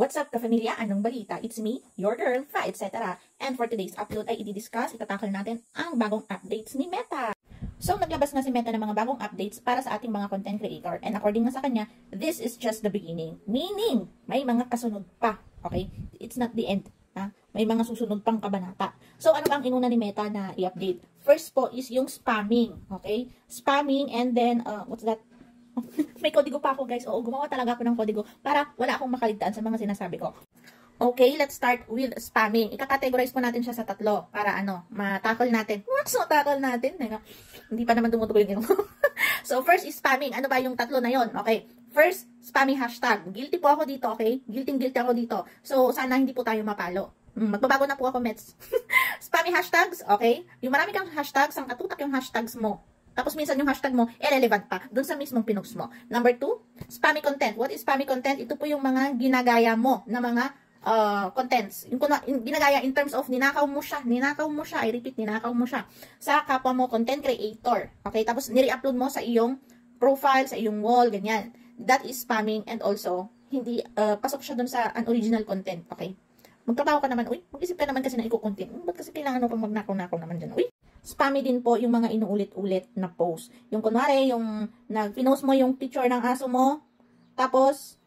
What's up, ka-familia? Anong balita? It's me, your girl, Fa, etc. And for today's upload ay i-discuss, itatakal natin ang bagong updates ni Meta. So, naglabas nga si Meta ng mga bagong updates para sa ating mga content creator. And according nga sa kanya, this is just the beginning. Meaning, may mga kasunod pa. Okay? It's not the end. Ha? May mga susunod pang kabanata. So, ano bang inuna ni Meta na i-update? First po is yung spamming. Okay? Spamming and then, what's that? May kodigo pa ako, guys. Oo, gumawa talaga ako ng kodigo para wala akong makaligtaan sa mga sinasabi ko. Okay, let's start with spamming. Ika-categorize po natin siya sa tatlo para ma-tackle natin. Ma-tackle natin. Hindi pa naman dumutubo yung So, first is spamming. Ano ba yung tatlo na yon? Okay. First, spamming hashtag. Guilty po ako dito, okay? Guilty ako dito. So, sana hindi po tayo mapalo. Magbabago na po ako, Mets. Spamming hashtags, okay? Yung marami kang hashtags, ang katutak yung hashtags mo. Tapos minsan yung hashtag mo, irrelevant pa dun sa mismong pinost mo. Number 2, spammy content. What is spammy content? Ito po yung mga ginagaya mo na mga contents. Yung ginagaya in terms of ninakaw mo siya, I repeat, ninakaw mo siya sa kapwa mo content creator. Okay? Tapos nire-upload mo sa iyong profile, sa iyong wall, ganyan. That is spamming and also, hindi, pasok siya dun sa unoriginal content. Okay? Magtrabaho ka naman, uy, mag-isip ka naman kasi na i-content. Ba't kasi kailangan mo pang magnakaw-nakaw naman dyan, uy? Spammy din po yung mga inuulit-ulit na post. Yung kunwari, yung pinost mo yung picture ng aso mo, tapos,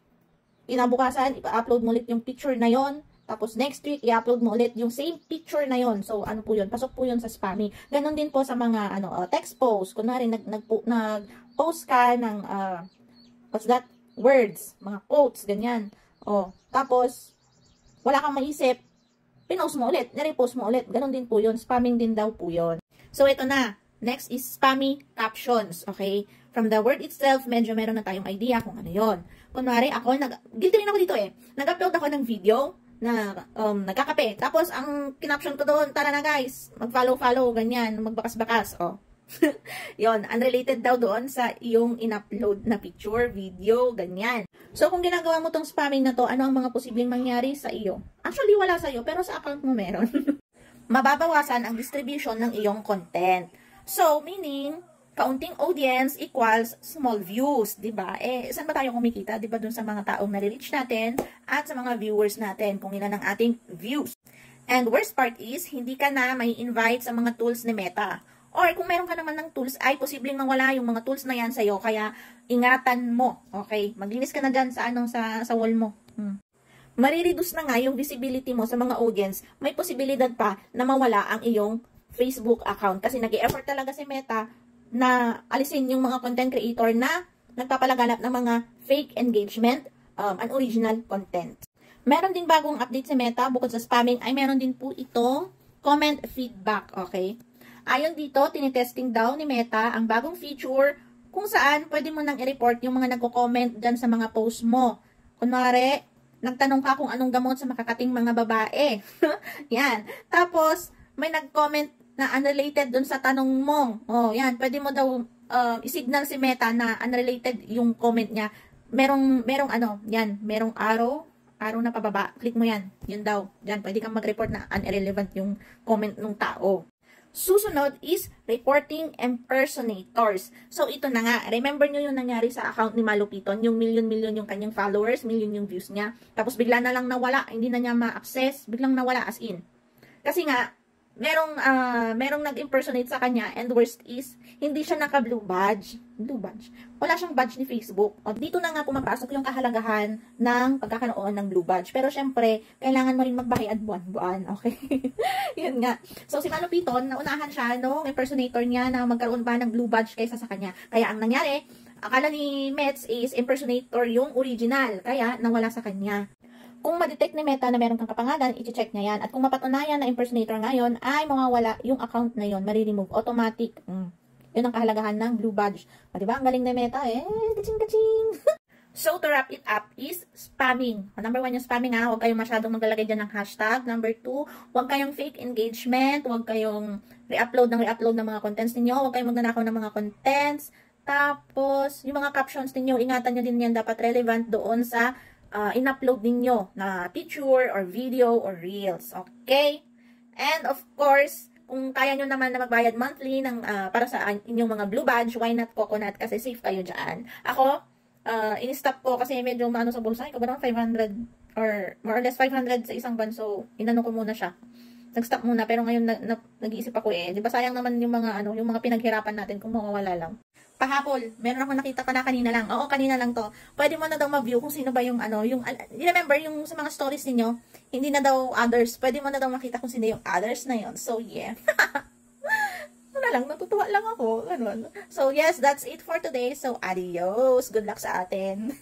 inabukasan, ipa-upload mo ulit yung picture na yon. Tapos, next week, i-upload mo ulit yung same picture na yon. So, ano po yun? Pasok po yun sa spammy. Ganon din po sa mga text post. Kunwari, nag-post ka ng, what's that? Words, mga quotes, ganyan. O, tapos, wala kang maisip, pinost mo ulit, nire-post mo ulit. Ganon din po yun. Spamming din daw po yun. So, ito na. Next is spammy captions. Okay? From the word itself, medyo meron na tayong idea kung ano yun. Kunwari, guilty rin ako dito eh. Nag-upload ako ng video na nagkakape. Tapos, ang kinaption ko doon, tara na guys, mag-follow, ganyan, magbakas-bakas. Oh. Yon, unrelated daw doon sa iyong in-upload na picture, video, ganyan. So, kung ginagawa mo tong spamming na to, ano ang mga posibleng mangyari sa iyo? Actually, wala sa iyo, pero sa account mo meron. Mababawasan ang distribution ng iyong content. So, meaning, kaunting audience equals small views, diba? Eh, saan ba tayo kumikita? Diba dun sa mga taong nare-reach natin at sa mga viewers natin, kung ilan ang ating views. And worst part is, hindi ka na may invite sa mga tools ni Meta. Or kung meron ka naman ng tools, ay posibleng mawala yung mga tools na yan sa'yo. Kaya, ingatan mo. Okay? Maglinis ka na dyan sa wall mo. Marireduce na nga yung visibility mo sa mga audience. May posibilidad pa na mawala ang iyong Facebook account. Kasi nag-e-effort talaga si Meta na alisin yung mga content creator na nagpapalaganap ng mga fake engagement and original content. Meron din bagong update si Meta. Bukod sa spamming, ay meron din po itong comment feedback. Okay? Ayon dito, tinitesting daw ni Meta ang bagong feature kung saan pwede mo nang i-report yung mga nagko-comment dyan sa mga post mo. Kunwari, nagtanong ka kung anong gamot sa makakating mga babae. Yan. Tapos, may nag-comment na unrelated dun sa tanong mo. Oh, yan. Pwede mo daw i-signal si Meta na unrelated yung comment niya. Merong arrow na pababa. Click mo yan. Yun daw. Yan. Pwede kang mag-report na irrelevant yung comment ng tao. Susunod is reporting impersonators. So, ito na nga. Remember nyo yung nangyari sa account ni Malupiton? Yung million yung kanyang followers, million yung views niya. Tapos, bigla na lang nawala. Hindi na niya ma-access. Biglang nawala as in. Kasi nga, merong nag-impersonate sa kanya and worst is, hindi siya naka-blue badge. Blue badge. Wala siyang badge ni Facebook. O, dito na nga pumapasok yung kahalagahan ng pagkakaroon ng blue badge. Pero syempre, kailangan mo rin magbayad buwan-buwan. Okay? Yun nga. So, si Malupiton, naunahan siya, impersonator niya na magkaroon pa ng blue badge kaysa sa kanya. Kaya ang nangyari, akala ni Mets is impersonator yung original. Kaya, nawala sa kanya. Kung ma-detect ni Meta na meron kang kapangalan, i-check niya yan. At kung mapatunayan na impersonator ngayon, ay mawawala yung account na yon, ma-remove automatic. Yun ang kahalagahan ng blue badge. O, diba? Ang galing na Meta eh. Kaching-kaching. So, to wrap it up is spamming. Number 1 yung spamming ha. Huwag kayong masyadong maglalagay dyan ng hashtag. Number 2, huwag kayong fake engagement. Huwag kayong re-upload ng mga contents ninyo. Huwag kayong magnanakaw ng mga contents. Tapos, yung mga captions ninyo, ingatan nyo din yan dapat relevant doon sa in-upload ninyo na picture or video or reels. Okay? And of course, kung kaya nyo naman na magbayad monthly para sa inyong mga blue badge, why not Coconut? Kasi safe kayo dyan. Ako, in-stop ko kasi medyo maano sa bulsa. Ikaw ba naman 500 or more or less 500 sa isang ban. So, inano ko muna siya. Nag-stop muna, pero ngayon nag-iisip ako di ba sayang naman yung mga yung mga pinaghirapan natin kung mawawala lang. Pahapol, meron ako nakita pa na kanina lang. Oo, kanina lang to. Pwede mo na daw ma-view kung sino ba yung remember yung sa mga stories niyo, hindi na daw others. Pwede mo na daw makita kung sino yung others na yon. So, yeah. Natutuwa lang ako. Ganun. So, yes, that's it for today. So, adios. Good luck sa atin.